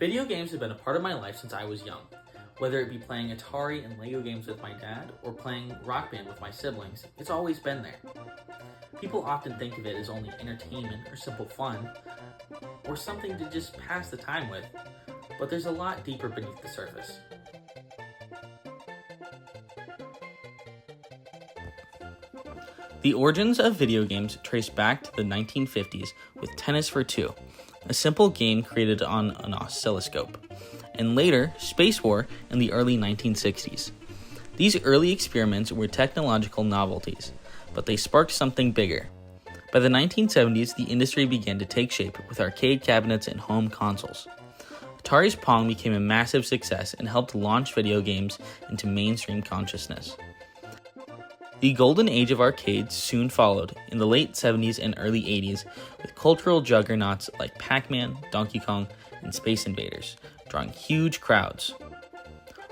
Video games have been a part of my life since I was young. Whether it be playing Atari and Lego games with my dad, or playing Rock Band with my siblings, it's always been there. People often think of it as only entertainment or simple fun, or something to just pass the time with, but there's a lot deeper beneath the surface. The origins of video games trace back to the 1950s with Tennis for Two, a simple game created on an oscilloscope, and later Space War in the early 1960s. These early experiments were technological novelties, but they sparked something bigger. By the 1970s, the industry began to take shape with arcade cabinets and home consoles. Atari's Pong became a massive success and helped launch video games into mainstream consciousness. The golden age of arcades soon followed in the late 70s and early 80s with cultural juggernauts like Pac-Man, Donkey Kong, and Space Invaders, drawing huge crowds.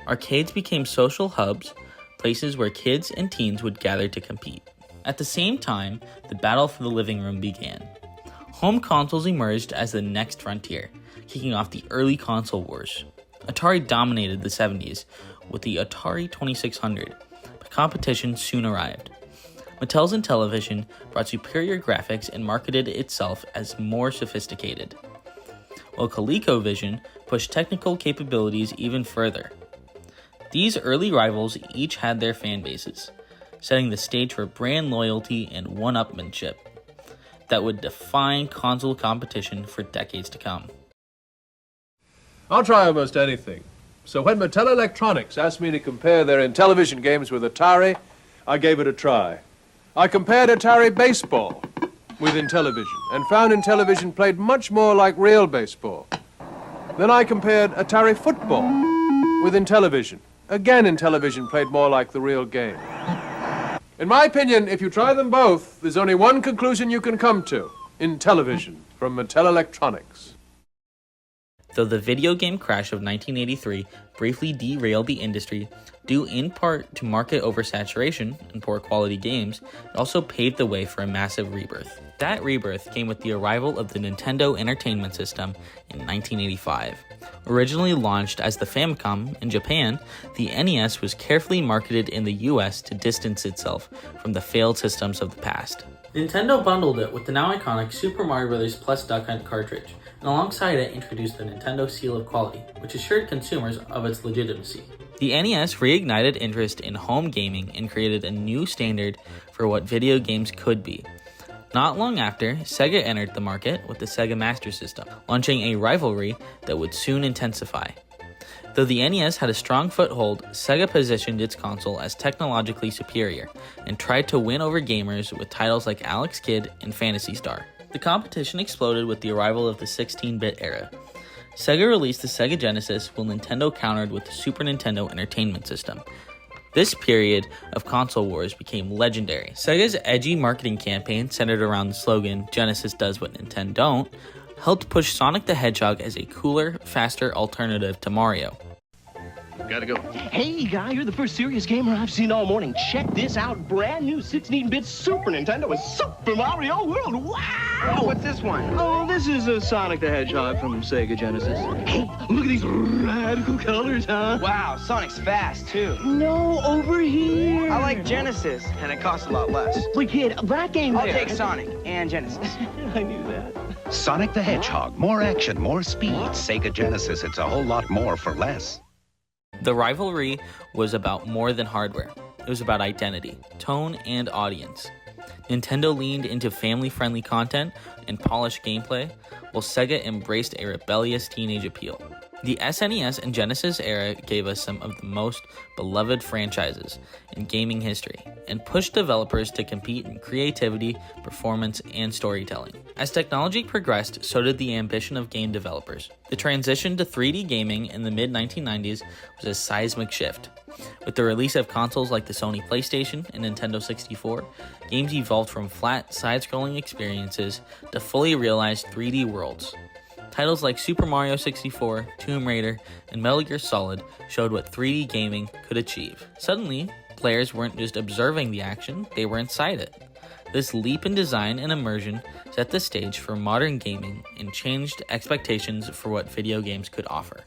Arcades became social hubs, places where kids and teens would gather to compete. At the same time, the battle for the living room began. Home consoles emerged as the next frontier, kicking off the early console wars. Atari dominated the 70s with the Atari 2600. Competition soon arrived. Mattel's Intellivision brought superior graphics and marketed itself as more sophisticated, while ColecoVision pushed technical capabilities even further. These early rivals each had their fan bases, setting the stage for brand loyalty and one-upmanship that would define console competition for decades to come. I'll try almost anything. So when Mattel Electronics asked me to compare their Intellivision games with Atari, I gave it a try. I compared Atari baseball with Intellivision and found Intellivision played much more like real baseball. Then I compared Atari football with Intellivision. Again, Intellivision played more like the real game. In my opinion, if you try them both, there's only one conclusion you can come to. Intellivision from Mattel Electronics. Though the video game crash of 1983 briefly derailed the industry, due in part to market oversaturation and poor quality games, it also paved the way for a massive rebirth. That rebirth came with the arrival of the Nintendo Entertainment System in 1985. Originally launched as the Famicom in Japan, the NES was carefully marketed in the US to distance itself from the failed systems of the past. Nintendo bundled it with the now iconic Super Mario Bros. Plus Duck Hunt cartridge, and alongside it introduced the Nintendo Seal of Quality, which assured consumers of its legitimacy. The NES reignited interest in home gaming and created a new standard for what video games could be. Not long after, Sega entered the market with the Sega Master System, launching a rivalry that would soon intensify. Though the NES had a strong foothold, Sega positioned its console as technologically superior and tried to win over gamers with titles like Alex Kidd and Phantasy Star. The competition exploded with the arrival of the 16-bit era. Sega released the Sega Genesis, while Nintendo countered with the Super Nintendo Entertainment System. This period of console wars became legendary. Sega's edgy marketing campaign, centered around the slogan, "Genesis does what Nintendo don't," helped push Sonic the Hedgehog as a cooler, faster alternative to Mario. Gotta go. Hey, guy, you're the first serious gamer I've seen all morning. Check this out. Brand new 16-bit Super Nintendo with Super Mario World. Wow! Oh, what's this one? Oh, this is a Sonic the Hedgehog from Sega Genesis. Hey, look at these radical colors, huh? Wow, Sonic's fast, too. No, over here. I like Genesis, and it costs a lot less. Wait, kid, that game I'll there. take Sonic and Genesis. I knew that. Sonic the Hedgehog. More action, more speed. Sega Genesis, it's a whole lot more for less. The rivalry was about more than hardware. It was about identity, tone, and audience. Nintendo leaned into family-friendly content and polished gameplay, while Sega embraced a rebellious teenage appeal. The SNES and Genesis era gave us some of the most beloved franchises in gaming history, and pushed developers to compete in creativity, performance, and storytelling. As technology progressed, so did the ambition of game developers. The transition to 3D gaming in the mid-1990s was a seismic shift. With the release of consoles like the Sony PlayStation and Nintendo 64, games evolved from flat, side-scrolling experiences to fully realized 3D worlds. Titles like Super Mario 64, Tomb Raider, and Metal Gear Solid showed what 3D gaming could achieve. Suddenly, players weren't just observing the action, they were inside it. This leap in design and immersion set the stage for modern gaming and changed expectations for what video games could offer.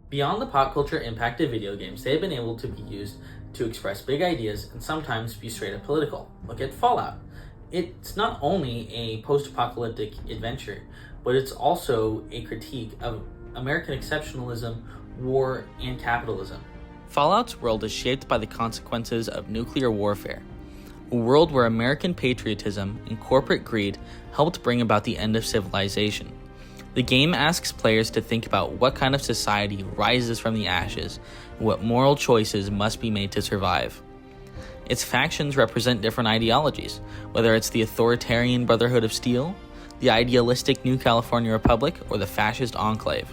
Beyond the pop culture impact of video games, they have been able to be used to express big ideas and sometimes be straight up political. Look at Fallout. It's not only a post-apocalyptic adventure, but it's also a critique of American exceptionalism, war, and capitalism. Fallout's world is shaped by the consequences of nuclear warfare, a world where American patriotism and corporate greed helped bring about the end of civilization. The game asks players to think about what kind of society rises from the ashes and what moral choices must be made to survive. Its factions represent different ideologies, whether it's the authoritarian Brotherhood of Steel, the idealistic New California Republic, or the fascist Enclave.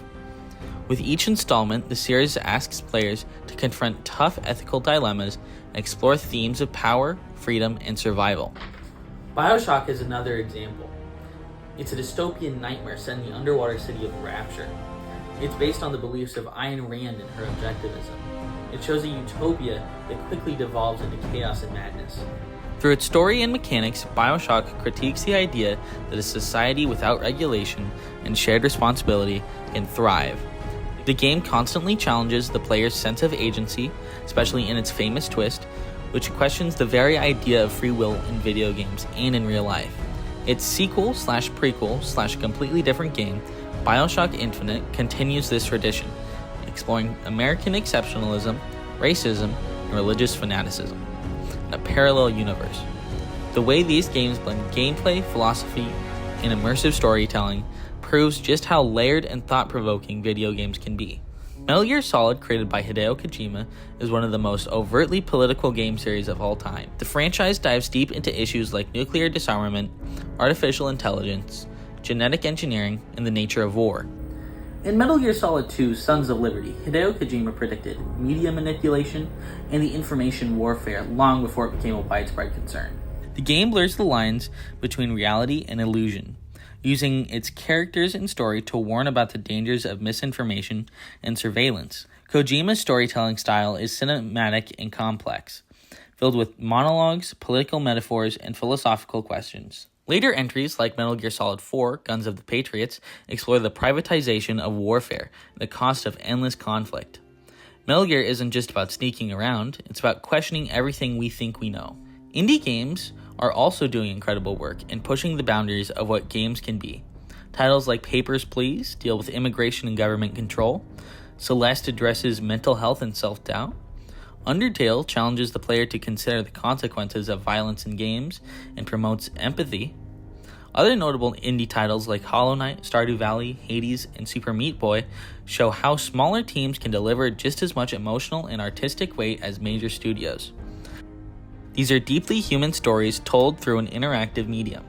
With each installment, the series asks players to confront tough ethical dilemmas and explore themes of power, freedom, and survival. BioShock is another example. It's a dystopian nightmare set in the underwater city of Rapture. It's based on the beliefs of Ayn Rand and her objectivism. It shows a utopia that quickly devolves into chaos and madness. Through its story and mechanics, BioShock critiques the idea that a society without regulation and shared responsibility can thrive. The game constantly challenges the player's sense of agency, especially in its famous twist, which questions the very idea of free will in video games and in real life. Its sequel/prequel/completely different game, BioShock Infinite, continues this tradition, exploring American exceptionalism, racism, and religious fanaticism in a parallel universe. The way these games blend gameplay, philosophy, and immersive storytelling proves just how layered and thought-provoking video games can be. Metal Gear Solid, created by Hideo Kojima, is one of the most overtly political game series of all time. The franchise dives deep into issues like nuclear disarmament, artificial intelligence, genetic engineering, and the nature of war. In Metal Gear Solid 2: Sons of Liberty, Hideo Kojima predicted media manipulation and the information warfare long before it became a widespread concern. The game blurs the lines between reality and illusion, using its characters and story to warn about the dangers of misinformation and surveillance. Kojima's storytelling style is cinematic and complex, filled with monologues, political metaphors, and philosophical questions. Later entries, like Metal Gear Solid 4: Guns of the Patriots, explore the privatization of warfare and the cost of endless conflict. Metal Gear isn't just about sneaking around, it's about questioning everything we think we know. Indie games are also doing incredible work in pushing the boundaries of what games can be. Titles like Papers, Please deal with immigration and government control. Celeste addresses mental health and self-doubt. Undertale challenges the player to consider the consequences of violence in games and promotes empathy. Other notable indie titles like Hollow Knight, Stardew Valley, Hades, and Super Meat Boy show how smaller teams can deliver just as much emotional and artistic weight as major studios. These are deeply human stories told through an interactive medium,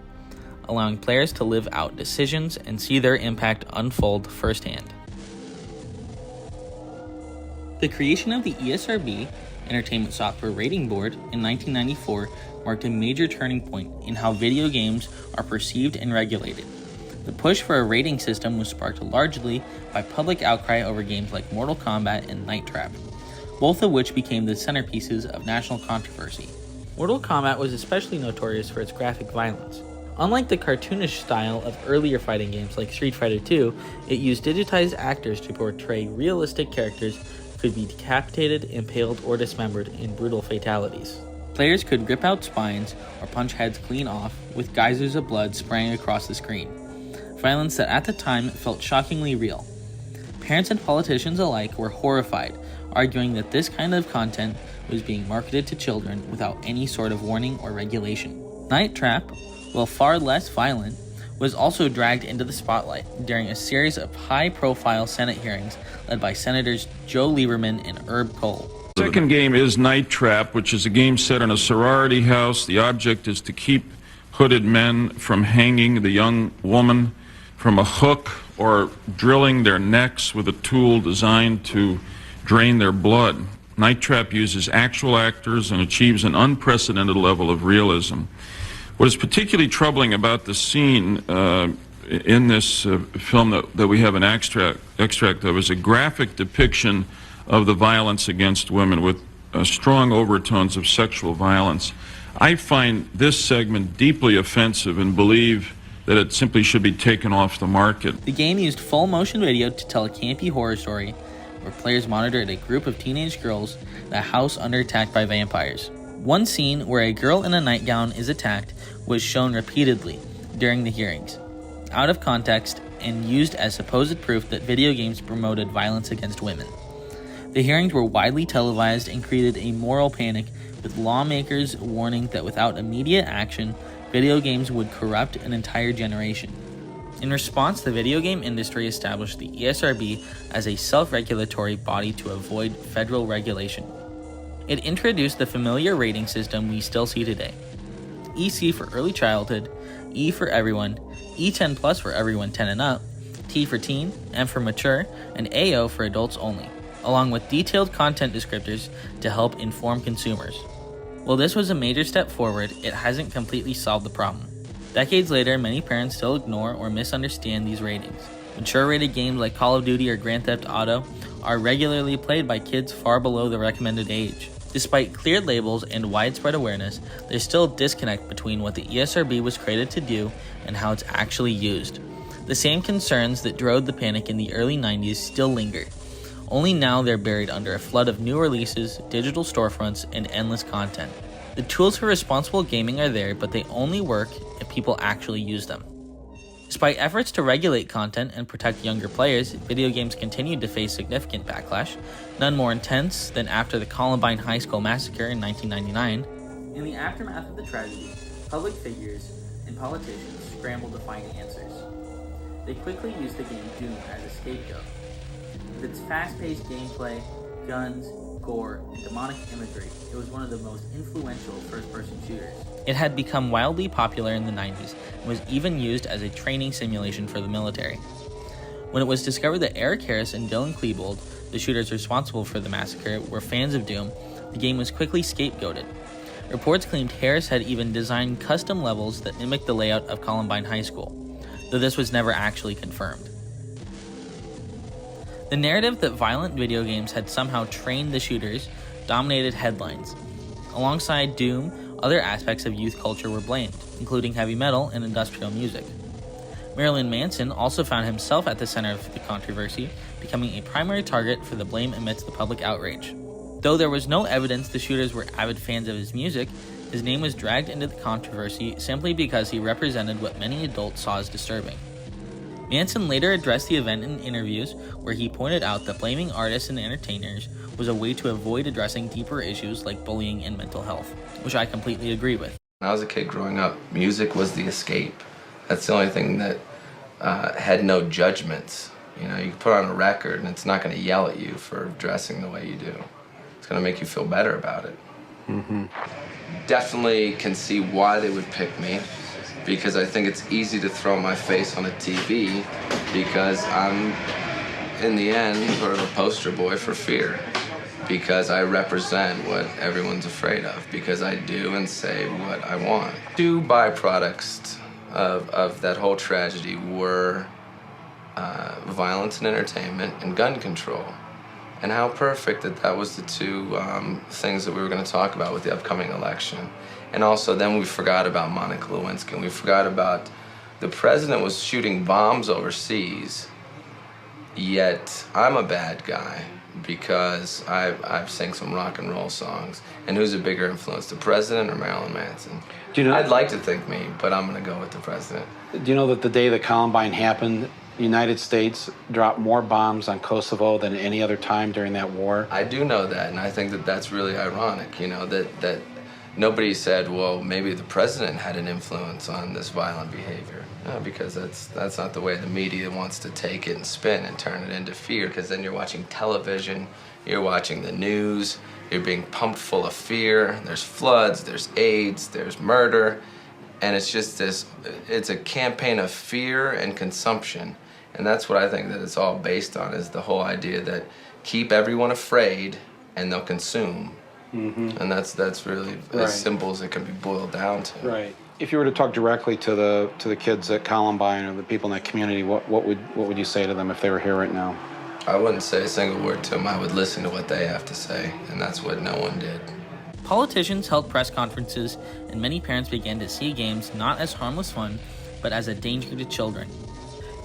allowing players to live out decisions and see their impact unfold firsthand. The creation of the ESRB, Entertainment Software Rating Board, in 1994 marked a major turning point in how video games are perceived and regulated. The push for a rating system was sparked largely by public outcry over games like Mortal Kombat and Night Trap, both of which became the centerpieces of national controversy. Mortal Kombat was especially notorious for its graphic violence. Unlike the cartoonish style of earlier fighting games like Street Fighter II, it used digitized actors to portray realistic characters who could be decapitated, impaled, or dismembered in brutal fatalities. Players could rip out spines or punch heads clean off, with geysers of blood spraying across the screen. Violence that at the time felt shockingly real. Parents and politicians alike were horrified, arguing that this kind of content was being marketed to children without any sort of warning or regulation. Night Trap, while far less violent, was also dragged into the spotlight during a series of high-profile Senate hearings led by Senators Joe Lieberman and Herb Kohl. The second game is Night Trap, which is a game set in a sorority house. The object is to keep hooded men from hanging the young woman from a hook or drilling their necks with a tool designed to drain their blood. Night Trap uses actual actors and achieves an unprecedented level of realism. What is particularly troubling about the scene in this film that we have an extract of is a graphic depiction of the violence against women with strong overtones of sexual violence. I find this segment deeply offensive and believe that it simply should be taken off the market. The game used full motion video to tell a campy horror story where players monitored a group of teenage girls at a house under attack by vampires. One scene where a girl in a nightgown is attacked was shown repeatedly during the hearings, out of context and used as supposed proof that video games promoted violence against women. The hearings were widely televised and created a moral panic, with lawmakers warning that without immediate action, video games would corrupt an entire generation. In response, the video game industry established the ESRB as a self-regulatory body to avoid federal regulation. It introduced the familiar rating system we still see today: EC for early childhood, E for everyone, E10 plus for everyone 10 and up, T for teen, M for mature, and AO for adults only, along with detailed content descriptors to help inform consumers. While this was a major step forward, it hasn't completely solved the problem. Decades later, many parents still ignore or misunderstand these ratings. Mature-rated games like Call of Duty or Grand Theft Auto are regularly played by kids far below the recommended age. Despite cleared labels and widespread awareness, there's still a disconnect between what the ESRB was created to do and how it's actually used. The same concerns that drove the panic in the early 90s still linger. Only now they're buried under a flood of new releases, digital storefronts, and endless content. The tools for responsible gaming are there, but they only work if people actually use them. Despite efforts to regulate content and protect younger players, video games continued to face significant backlash, none more intense than after the Columbine High School massacre in 1999. In the aftermath of the tragedy, public figures and politicians scrambled to find answers. They quickly used the game Doom as a scapegoat. With its fast-paced gameplay, guns, gore, and demonic imagery, it was one of the most influential first-person shooters. It had become wildly popular in the 90s and was even used as a training simulation for the military. When it was discovered that Eric Harris and Dylan Klebold, the shooters responsible for the massacre, were fans of Doom, the game was quickly scapegoated. Reports claimed Harris had even designed custom levels that mimicked the layout of Columbine High School, though this was never actually confirmed. The narrative that violent video games had somehow trained the shooters dominated headlines. Alongside Doom, other aspects of youth culture were blamed, including heavy metal and industrial music. Marilyn Manson also found himself at the center of the controversy, becoming a primary target for the blame amidst the public outrage. Though there was no evidence the shooters were avid fans of his music, his name was dragged into the controversy simply because he represented what many adults saw as disturbing. Manson later addressed the event in interviews where he pointed out that blaming artists and entertainers was a way to avoid addressing deeper issues like bullying and mental health, which I completely agree with. When I was a kid growing up, music was the escape. That's the only thing that had no judgments. You know, you can put on a record and it's not going to yell at you for dressing the way you do. It's going to make you feel better about it. Definitely can see why they would pick me, because I think it's easy to throw my face on a TV because I'm, in the end, sort of a poster boy for fear, because I represent what everyone's afraid of, because I do and say what I want. Two byproducts of that whole tragedy were violence and entertainment and gun control. And how perfect that was the two things that we were going to talk about with the upcoming election. And also then we forgot about Monica Lewinsky, and we forgot about the president was shooting bombs overseas, yet I'm a bad guy because I've sang some rock and roll songs. And who's a bigger influence, the president or Marilyn Manson? Do you know, I'd like to think me, but I'm going to go with the president. Do you know that the day that Columbine happened, the United States dropped more bombs on Kosovo than any other time during that war? I do know that, and I think that that's really ironic, you know, that nobody said, well, maybe the president had an influence on this violent behavior. No, because that's not the way the media wants to take it and spin and turn it into fear, because then you're watching television, you're watching the news, you're being pumped full of fear. There's floods, there's AIDS, there's murder, and it's just it's a campaign of fear and consumption. And that's what I think that it's all based on, is the whole idea that keep everyone afraid and they'll consume. And that's really as simple as it can be boiled down to. Right. If you were to talk directly to the kids at Columbine or the people in that community, what would you say to them if they were here right now? I wouldn't say a single word to them. I would listen to what they have to say, and that's what no one did. Politicians held press conferences, and many parents began to see games not as harmless fun, but as a danger to children.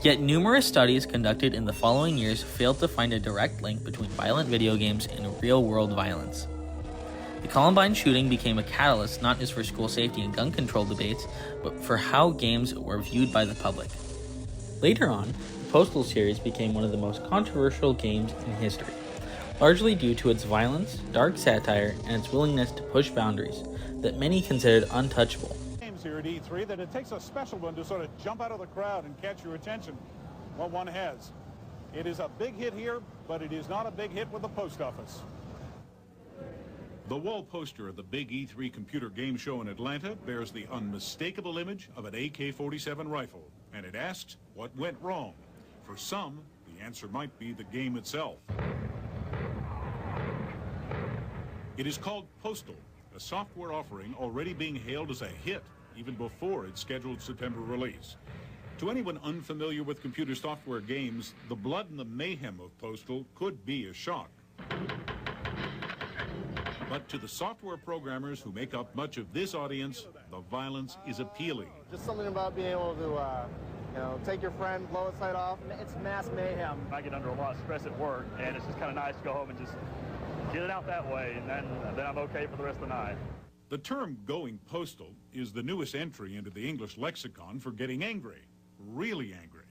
Yet numerous studies conducted in the following years failed to find a direct link between violent video games and real-world violence. The Columbine shooting became a catalyst not just for school safety and gun control debates, but for how games were viewed by the public. Later on, the Postal series became one of the most controversial games in history, largely due to its violence, dark satire, and its willingness to push boundaries that many considered untouchable. Here at E3 that it takes a special one to sort of jump out of the crowd and catch your attention. Well, one has. It is a big hit here, but it is not a big hit with the post office. The wall poster of the big E3 computer game show in Atlanta bears the unmistakable image of an AK-47 rifle, and it asks what went wrong. For some, the answer might be the game itself. It is called Postal, a software offering already being hailed as a hit even before its scheduled September release. To anyone unfamiliar with computer software games, the blood and the mayhem of Postal could be a shock. But to the software programmers who make up much of this audience, the violence is appealing. Just something about being able to, take your friend, blow its head off. It's mass mayhem. I get under a lot of stress at work, and it's just kind of nice to go home and just get it out that way, and then I'm okay for the rest of the night. The term going postal is the newest entry into the English lexicon for getting angry, really angry.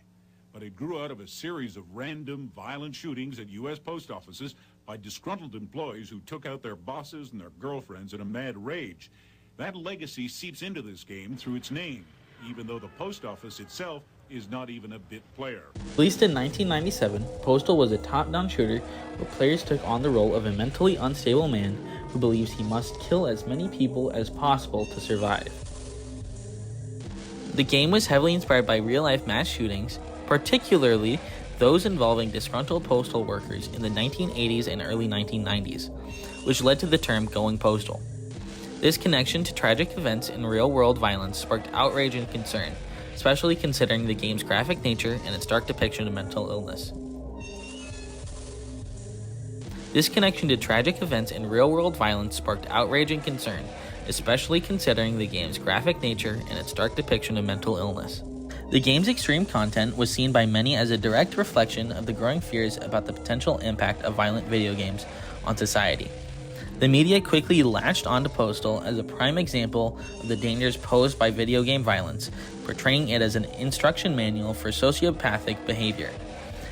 But it grew out of a series of random, violent shootings at U.S. post offices by disgruntled employees who took out their bosses and their girlfriends in a mad rage. That legacy seeps into this game through its name, even though the post office itself is not even a bit player. Released in 1997, Postal was a top-down shooter where players took on the role of a mentally unstable man who believes he must kill as many people as possible to survive. The game was heavily inspired by real-life mass shootings, particularly those involving disgruntled postal workers in the 1980s and early 1990s, which led to the term going postal. This connection to tragic events and real-world violence sparked outrage and concern, especially considering the game's graphic nature and its dark depiction of mental illness. This connection to tragic events and real-world violence sparked outrage and concern, especially considering the game's graphic nature and its dark depiction of mental illness. The game's extreme content was seen by many as a direct reflection of the growing fears about the potential impact of violent video games on society. The media quickly latched onto Postal as a prime example of the dangers posed by video game violence, portraying it as an instruction manual for sociopathic behavior,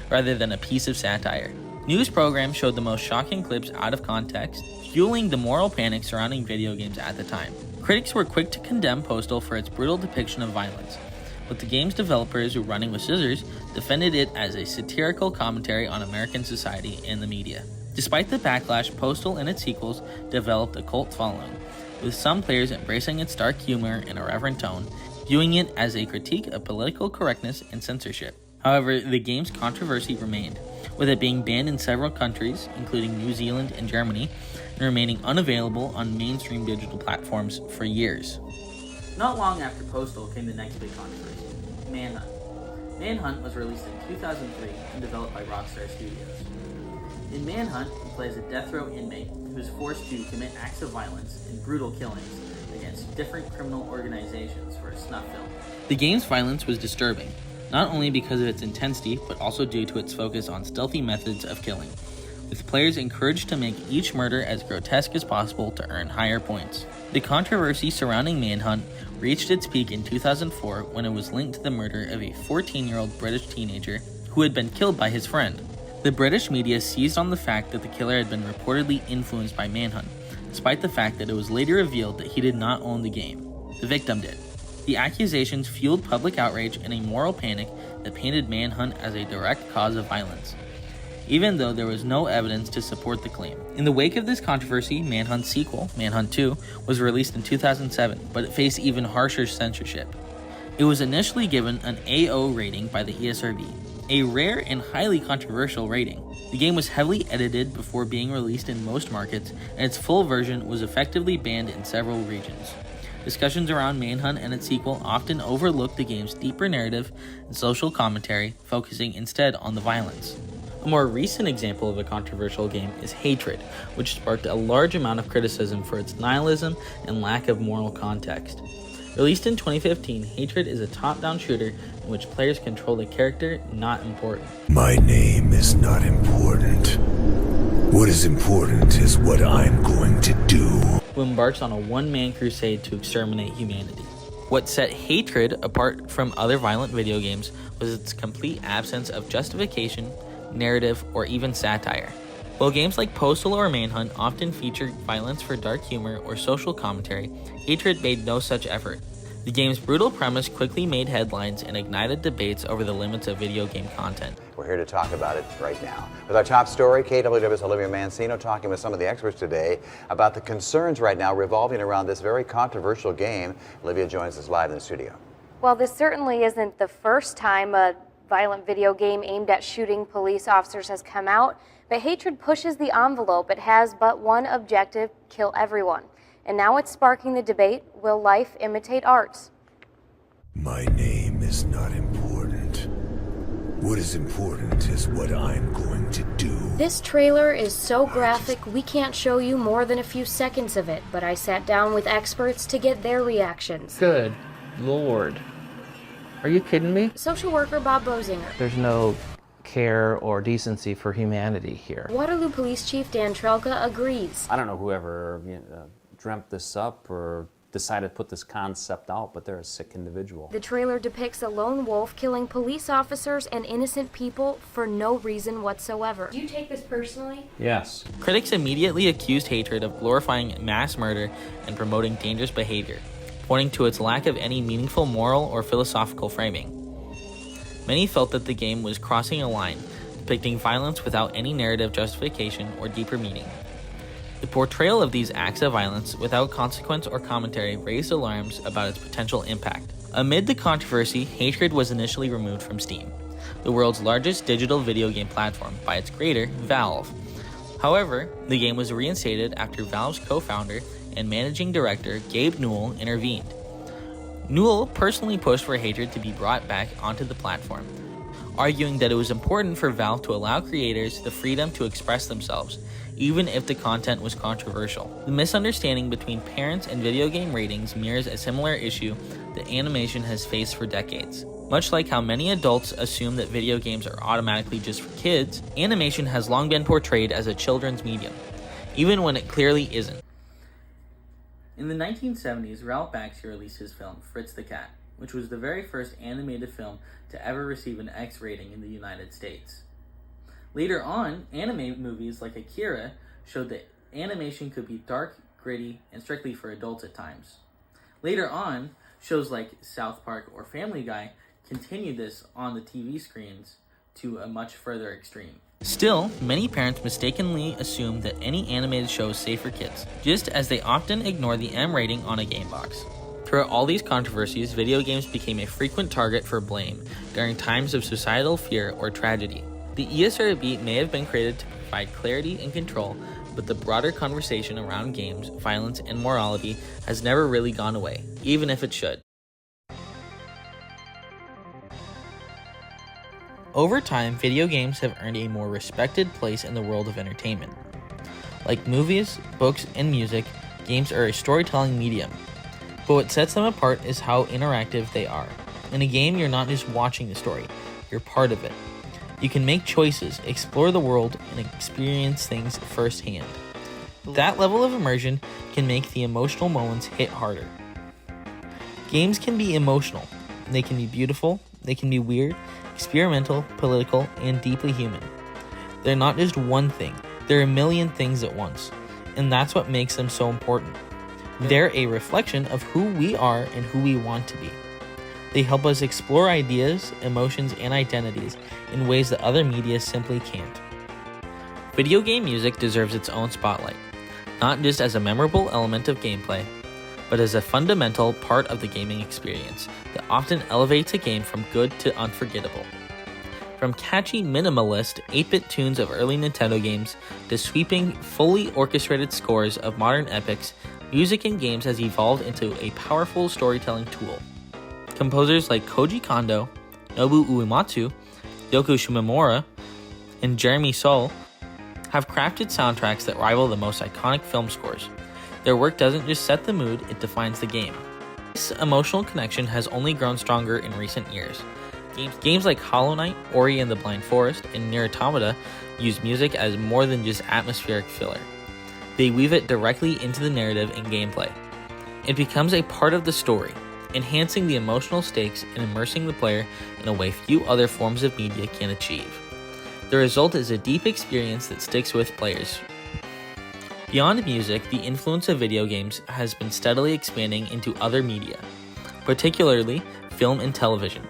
rather than a piece of satire. News programs showed the most shocking clips out of context, fueling the moral panic surrounding video games at the time. Critics were quick to condemn Postal for its brutal depiction of violence, but the game's developers, who Running with Scissors, defended it as a satirical commentary on American society and the media. Despite the backlash, Postal and its sequels developed a cult following, with some players embracing its dark humor and irreverent tone, viewing it as a critique of political correctness and censorship. However, the game's controversy remained, with it being banned in several countries, including New Zealand and Germany, and remaining unavailable on mainstream digital platforms for years. Not long after Postal came the next big controversy, Manhunt. Manhunt was released in 2003 and developed by Rockstar Studios. In Manhunt, he plays a death row inmate who is forced to commit acts of violence and brutal killings against different criminal organizations for a snuff film. The game's violence was disturbing, not only because of its intensity, but also due to its focus on stealthy methods of killing, with players encouraged to make each murder as grotesque as possible to earn higher points. The controversy surrounding Manhunt reached its peak in 2004 when it was linked to the murder of a 14-year-old British teenager who had been killed by his friend. The British media seized on the fact that the killer had been reportedly influenced by Manhunt, despite the fact that it was later revealed that he did not own the game. The victim did. The accusations fueled public outrage and a moral panic that painted Manhunt as a direct cause of violence, even though there was no evidence to support the claim. In the wake of this controversy, Manhunt's sequel, Manhunt 2, was released in 2007, but it faced even harsher censorship. It was initially given an AO rating by the ESRB, a rare and highly controversial rating. The game was heavily edited before being released in most markets, and its full version was effectively banned in several regions. Discussions around Manhunt and its sequel often overlooked the game's deeper narrative and social commentary, focusing instead on the violence. A more recent example of a controversial game is Hatred, which sparked a large amount of criticism for its nihilism and lack of moral context. Released in 2015, Hatred is a top-down shooter in which players control a character not important. My name is not important. What is important is what I'm going to do. Who embarks on a one-man crusade to exterminate humanity. What set Hatred apart from other violent video games was its complete absence of justification, narrative, or even satire. While games like Postal or Manhunt often feature violence for dark humor or social commentary, Hatred made no such effort. The game's brutal premise quickly made headlines and ignited debates over the limits of video game content. We're here to talk about it right now. With our top story, KWW's Olivia Mancino talking with some of the experts today about the concerns right now revolving around this very controversial game. Olivia joins us live in the studio. Well, this certainly isn't the first time a violent video game aimed at shooting police officers has come out, but Hatred pushes the envelope. It has but one objective: kill everyone. And now it's sparking the debate, will life imitate art? My name is not important. What is important is what I'm going to do. This trailer is so graphic we can't show you more than a few seconds of it, but I sat down with experts to get their reactions. Good Lord. Are you kidding me? Social worker Bob Bozinger. There's no care or decency for humanity here. Waterloo Police Chief Dan Trelka agrees. I don't know whoever dreamt this up or decided to put this concept out, but they're a sick individual. The trailer depicts a lone wolf killing police officers and innocent people for no reason whatsoever. Do you take this personally? Yes. Critics immediately accused Hatred of glorifying mass murder and promoting dangerous behavior, pointing to its lack of any meaningful moral or philosophical framing. Many felt that the game was crossing a line, depicting violence without any narrative justification or deeper meaning. The portrayal of these acts of violence without consequence or commentary raised alarms about its potential impact. Amid the controversy, Hatred was initially removed from Steam, the world's largest digital video game platform, by its creator, Valve. However, the game was reinstated after Valve's co-founder and managing director, Gabe Newell, intervened. Newell personally pushed for Hatred to be brought back onto the platform, arguing that it was important for Valve to allow creators the freedom to express themselves, even if the content was controversial. The misunderstanding between parents and video game ratings mirrors a similar issue that animation has faced for decades. Much like how many adults assume that video games are automatically just for kids, animation has long been portrayed as a children's medium, even when it clearly isn't. In the 1970s, Ralph Bakshi released his film, Fritz the Cat, which was the very first animated film to ever receive an X rating in the United States. Later on, anime movies like Akira showed that animation could be dark, gritty, and strictly for adults at times. Later on, shows like South Park or Family Guy continued this on the TV screens to a much further extreme. Still, many parents mistakenly assume that any animated show is safe for kids, just as they often ignore the M rating on a game box. Throughout all these controversies, video games became a frequent target for blame during times of societal fear or tragedy. The ESRB may have been created to provide clarity and control, but the broader conversation around games, violence, and morality has never really gone away, even if it should. Over time, video games have earned a more respected place in the world of entertainment. Like movies, books, and music, games are a storytelling medium. But what sets them apart is how interactive they are. In a game, you're not just watching the story, you're part of it. You can make choices, explore the world, and experience things firsthand. That level of immersion can make the emotional moments hit harder. Games can be emotional. They can be beautiful, they can be weird, experimental, political, and deeply human. They're not just one thing, they're a million things at once, and that's what makes them so important. They're a reflection of who we are and who we want to be. They help us explore ideas, emotions, and identities in ways that other media simply can't. Video game music deserves its own spotlight, not just as a memorable element of gameplay, but as a fundamental part of the gaming experience that often elevates a game from good to unforgettable. From catchy minimalist 8-bit tunes of early Nintendo games to sweeping, fully orchestrated scores of modern epics, music in games has evolved into a powerful storytelling tool. Composers like Koji Kondo, Nobuo Uematsu, Yoko Shimomura, and Jeremy Soule have crafted soundtracks that rival the most iconic film scores. Their work doesn't just set the mood, it defines the game. This emotional connection has only grown stronger in recent years. Games like Hollow Knight, Ori and the Blind Forest, and Nier Automata use music as more than just atmospheric filler. They weave it directly into the narrative and gameplay. It becomes a part of the story, enhancing the emotional stakes and immersing the player in a way few other forms of media can achieve. The result is a deep experience that sticks with players. Beyond music, the influence of video games has been steadily expanding into other media, particularly film and television.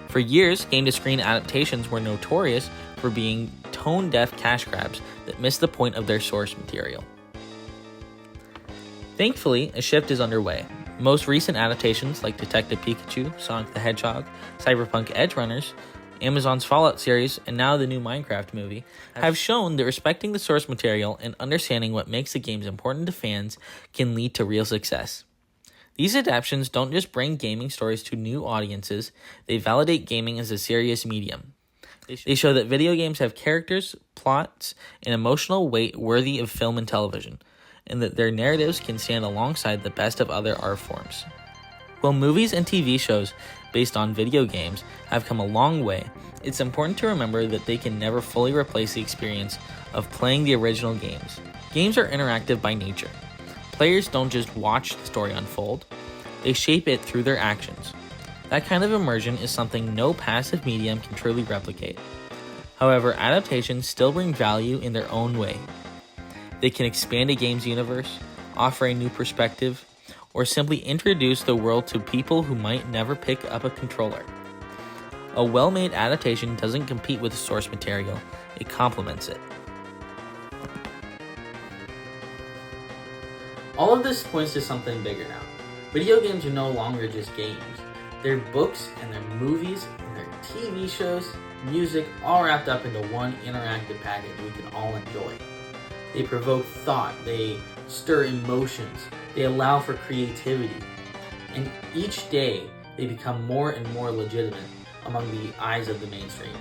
For years, game-to-screen adaptations were notorious for being tone-deaf cash grabs that missed the point of their source material. Thankfully, a shift is underway. Most recent adaptations like Detective Pikachu, Sonic the Hedgehog, Cyberpunk Edgerunners, Amazon's Fallout series, and now the new Minecraft movie have shown that respecting the source material and understanding what makes the games important to fans can lead to real success. These adaptations don't just bring gaming stories to new audiences, they validate gaming as a serious medium. They show that video games have characters, plots, and emotional weight worthy of film and television, and that their narratives can stand alongside the best of other art forms. While movies and TV shows based on video games have come a long way, it's important to remember that they can never fully replace the experience of playing the original games. Games are interactive by nature. Players don't just watch the story unfold, they shape it through their actions. That kind of immersion is something no passive medium can truly replicate. However, adaptations still bring value in their own way. They can expand a game's universe, offer a new perspective, or simply introduce the world to people who might never pick up a controller. A well-made adaptation doesn't compete with the source material, it complements it. All of this points to something bigger now. Video games are no longer just games. They're books and they're movies and they're TV shows, music, all wrapped up into one interactive package we can all enjoy. They provoke thought, they stir emotions, they allow for creativity, and each day they become more and more legitimate among the eyes of the mainstream.